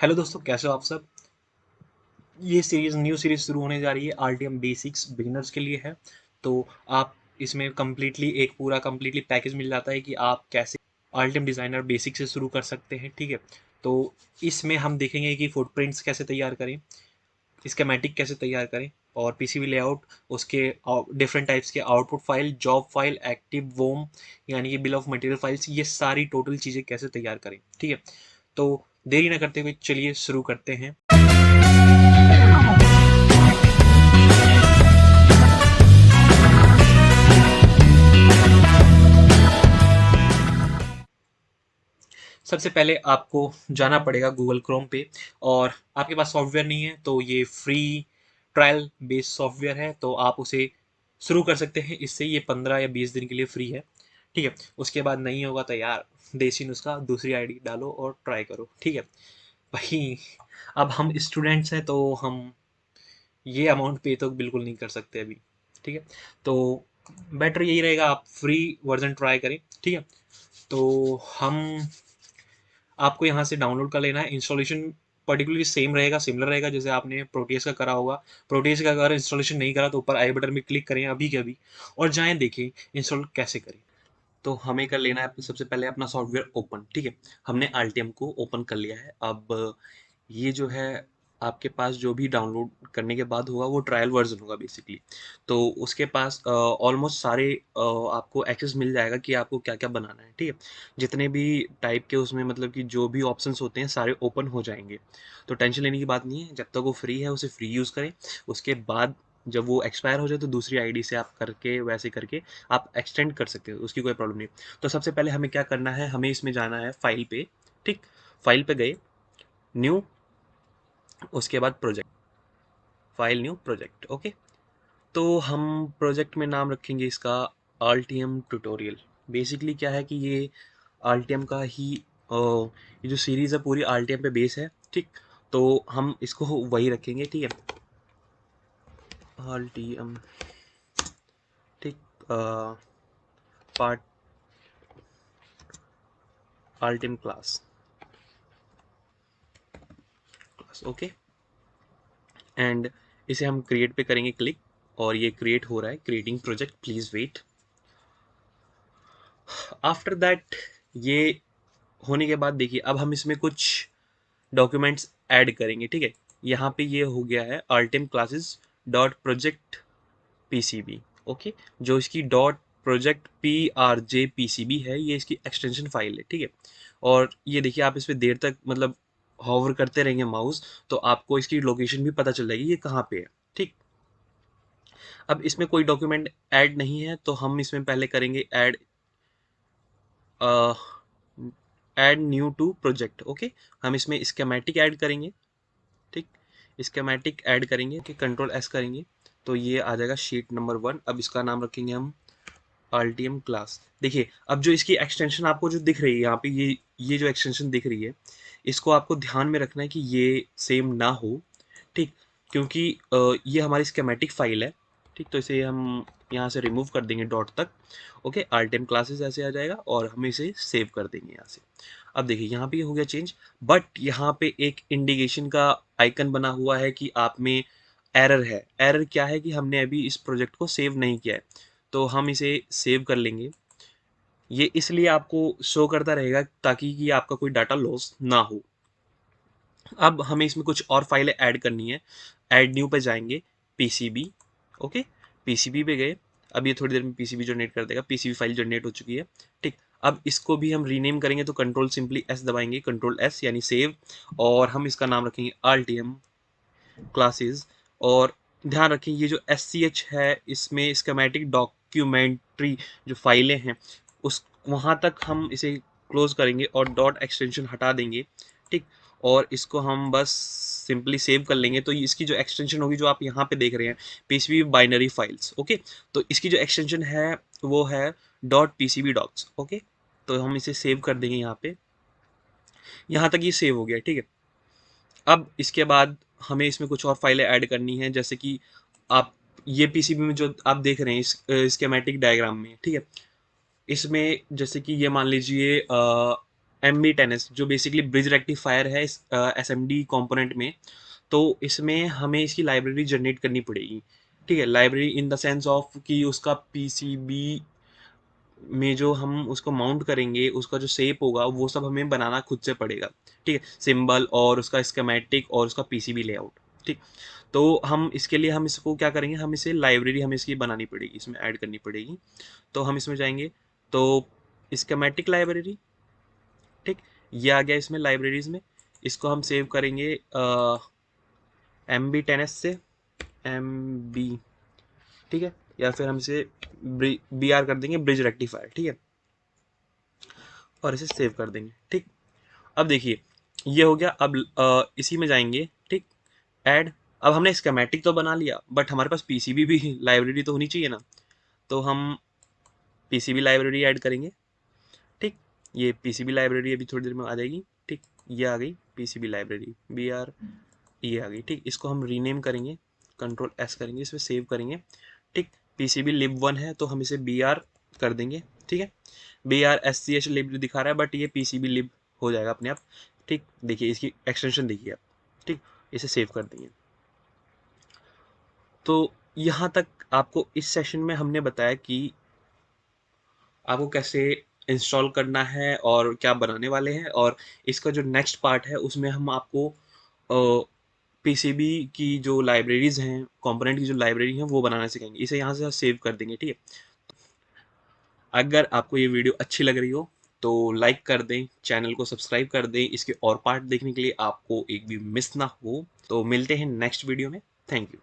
Hello दोस्तों, कैसे हो आप सब। ये न्यू सीरीज शुरू होने जा रही है। आरटीएम बेसिक्स बिगिनर्स के लिए है। तो आप इसमें कंप्लीटली पैकेज मिल जाता है कि आप कैसे आरटीएम डिज़ाइनर बेसिक से शुरू कर सकते हैं। ठीक है। तो इसमें हम देखेंगे कि फुटप्रिंट्स कैसे तैयार करें, स्केमेटिक कैसे तैयार करें, और पीसीबी लेआउट, उसके डिफरेंट टाइप्स के output file, job file, active वोम यानी कि बिल ऑफ मटेरियल फाइल्स, ये सारी टोटल चीज़ें कैसे तैयार करें। ठीक है। तो देरी ना करते हुए चलिए शुरू करते हैं। सबसे पहले आपको जाना पड़ेगा गूगल क्रोम पे, और आपके पास सॉफ्टवेयर नहीं है तो ये फ्री ट्रायल बेस्ड सॉफ्टवेयर है, तो आप उसे शुरू कर सकते हैं। इससे ये 15 या 20 दिन के लिए फ्री है। ठीक है। उसके बाद नहीं होगा तो यार, देसी नुस्खा, दूसरी आईडी डालो और ट्राई करो। ठीक है भाई। अब हम स्टूडेंट्स हैं तो हम ये अमाउंट पे तो बिल्कुल नहीं कर सकते अभी। ठीक है। तो बेटर यही रहेगा, आप फ्री वर्जन ट्राई करें। ठीक है। तो हम आपको यहाँ से डाउनलोड कर लेना है। इंस्टॉलेशन पर्टिकुलरली सेम रहेगा, सिमिलर रहेगा जैसे आपने प्रोटेस का करा होगा। प्रोटेस का अगर इंस्टॉलेशन नहीं करा तो ऊपर आई बटन में क्लिक करें अभी के अभी, और जाएं देखें इंस्टॉल कैसे करें। तो हमें कर लेना है सबसे पहले अपना सॉफ्टवेयर ओपन। ठीक है। हमने आरटीएम को ओपन कर लिया है। अब ये जो है, आपके पास जो भी डाउनलोड करने के बाद होगा वो ट्रायल वर्जन होगा बेसिकली। तो उसके पास ऑलमोस्ट सारे आपको एक्सेस मिल जाएगा कि आपको क्या क्या बनाना है। ठीक है। जितने भी टाइप के उसमें मतलब कि जो भी ऑप्शंस होते हैं सारे ओपन हो जाएंगे। तो टेंशन लेने की बात नहीं है, जब तक वो फ्री है उसे फ्री यूज़ करें। उसके बाद जब वो एक्सपायर हो जाए तो दूसरी आईडी से आप करके वैसे करके आप एक्सटेंड कर सकते हो, उसकी कोई प्रॉब्लम नहीं। तो सबसे पहले हमें क्या करना है, हमें इसमें जाना है फाइल पे। ठीक। फाइल पे गए, न्यू, उसके बाद project, file new project. Okay. तो हम प्रोजेक्ट में नाम रखेंगे इसका आरटीएम ट्यूटोरियल। बेसिकली क्या है कि ये आरटीएम का ही ये जो सीरीज़ है पूरी आरटीएम पे बेस है। ठीक। तो हम इसको वही रखेंगे। ठीक है। आरटीएम। ठीक। Part RTM class. Okay. And इसे हम क्रिएट पे करेंगे क्लिक, और ये क्रिएट हो रहा है, creating project, please wait. After that ये होने के बाद देखिए, अब हम इसमें कुछ डॉक्यूमेंट्स ऐड करेंगे। ठीक है। यहाँ पे ये हो गया है RTM classes dot project PCB. Okay. जो इसकी डॉट प्रोजेक्ट PRJ PCB है, ये इसकी एक्सटेंशन फाइल है। ठीक है। और ये देखिए, आप इस पर देर तक मतलब हॉवर करते रहेंगे माउस, तो आपको इसकी लोकेशन भी पता चल जाएगी ये कहाँ पे है। ठीक। अब इसमें कोई डॉक्यूमेंट ऐड नहीं है तो हम इसमें पहले करेंगे add new to project. Okay. हम इसमें स्कीमेटिक ऐड करेंगे। ठीक। स्कीमेटिक ऐड करेंगे कि कंट्रोल S करेंगे तो ये आ जाएगा शीट नंबर 1। अब इसका नाम रखेंगे हम आरटीएम क्लास। देखिए, अब जो इसकी एक्सटेंशन आपको जो दिख रही है यहाँ पे, ये जो एक्सटेंशन दिख रही है, इसको आपको ध्यान में रखना है कि ये सेम ना हो। ठीक। क्योंकि ये हमारी स्कीमेटिक फाइल है। ठीक। तो इसे हम यहाँ से रिमूव कर देंगे डॉट तक। ओके। आरटीएम क्लासेस ऐसे आ जाएगा और हम इसे सेव कर देंगे यहाँ से। अब देखिए, यहाँ पे हो गया चेंज, बट यहाँ पे एक इंडिकेशन का आइकन बना हुआ है कि आप में एरर है। एरर क्या है कि हमने अभी इस प्रोजेक्ट को सेव नहीं किया है, तो हम इसे सेव कर लेंगे। ये इसलिए आपको शो करता रहेगा ताकि कि आपका कोई डाटा लॉस ना हो। अब हमें इसमें कुछ और फाइलें ऐड करनी है। ऐड न्यू पे जाएंगे, पीसीबी। ओके। पीसीबी पे गए, अब ये थोड़ी देर में पीसीबी जनरेट कर देगा। पीसीबी फाइल जनरेट हो चुकी है। ठीक। अब इसको भी हम रीनेम करेंगे, तो कंट्रोल सिंपली S दबाएंगे, कंट्रोल S यानी सेव, और हम इसका नाम रखेंगे आरटीएम क्लासेस। और ध्यान रखें, ये जो SCH है इसमें स्कीमेटिक डॉक्यूमेंट्री जो फाइलें हैं उस वहाँ तक हम इसे क्लोज करेंगे और डॉट एक्सटेंशन हटा देंगे। ठीक। और इसको हम बस सिंपली सेव कर लेंगे। तो इसकी जो एक्सटेंशन होगी जो आप यहाँ पे देख रहे हैं, पीसीबी बाइनरी फाइल्स। ओके। तो इसकी जो एक्सटेंशन है वो है डॉट पीसीबी डॉक्स। ओके। तो हम इसे सेव कर देंगे यहाँ पे। यहाँ तक ये सेव हो गया। ठीक है। अब इसके बाद हमें इसमें कुछ और फाइलें ऐड करनी है, जैसे कि आप ये पीसीबी में जो आप देख रहे हैं इस स्कीमेटिक डायग्राम में। ठीक है। इसमें जैसे कि ये मान लीजिए MB10S जो बेसिकली ब्रिज रेक्टिफायर है इस SMD कंपोनेंट में। तो इसमें हमें इसकी लाइब्रेरी जनरेट करनी पड़ेगी। ठीक है, library in the sense of कि उसका पीसीबी में जो हम उसको माउंट करेंगे, उसका जो शेप होगा वो सब हमें बनाना खुद से पड़ेगा। ठीक है, सिंबल और उसका स्कीमेटिक और उसका पीसीबी लेआउट। ठीक, तो हम इसके लिए हम इसको क्या करेंगे, हम इसे लाइब्रेरी हमें इसकी बनानी पड़ेगी, इसमें ऐड करनी पड़ेगी। तो हम इसमें जाएंगे, तो स्कीमेटिक लाइब्रेरी, ठीक, ये आ गया इसमें लाइब्रेरीज में। इसको हम सेव करेंगे MB10S से, MB, ठीक है, या फिर हम इसे BR कर देंगे, ब्रिज रेक्टिफायर। ठीक है, और इसे सेव कर देंगे। ठीक, अब देखिए ये हो गया। अब इसी में जाएंगे, ठीक, ऐड। अब हमने स्कीमेटिक तो बना लिया, बट हमारे पास पीसीबी भी लाइब्रेरी तो होनी चाहिए ना, तो हम पीसीबी लाइब्रेरी ऐड करेंगे। ठीक, ये पीसीबी लाइब्रेरी अभी थोड़ी देर में आ जाएगी। ठीक, ये आ गई पीसीबी लाइब्रेरी, BR, ये आ गई। ठीक, इसको हम रीनेम करेंगे, Ctrl+S करेंगे, इसमें सेव करेंगे। ठीक, पीसीबी lib1 है तो हम इसे BR कर देंगे। ठीक है, BR SCH लिब दिखा रहा है, बट ये पीसीबी लिब हो जाएगा अपने आप। ठीक, देखिए इसकी एक्सटेंशन देखिए आप। ठीक, इसे सेव कर देंगे। तो यहाँ तक आपको इस सेशन में हमने बताया कि आपको कैसे इंस्टॉल करना है और क्या बनाने वाले हैं, और इसका जो नेक्स्ट पार्ट है उसमें हम आपको पीसीबी की जो लाइब्रेरीज हैं, कंपोनेंट की जो लाइब्रेरी है वो बनाना सिखाएंगे। इसे यहाँ से सेव कर देंगे। ठीक है, अगर आपको ये वीडियो अच्छी लग रही हो तो लाइक कर दें, चैनल को सब्सक्राइब कर दें, इसके और पार्ट देखने के लिए आपको एक भी मिस ना हो। तो मिलते हैं नेक्स्ट वीडियो में। Thank you.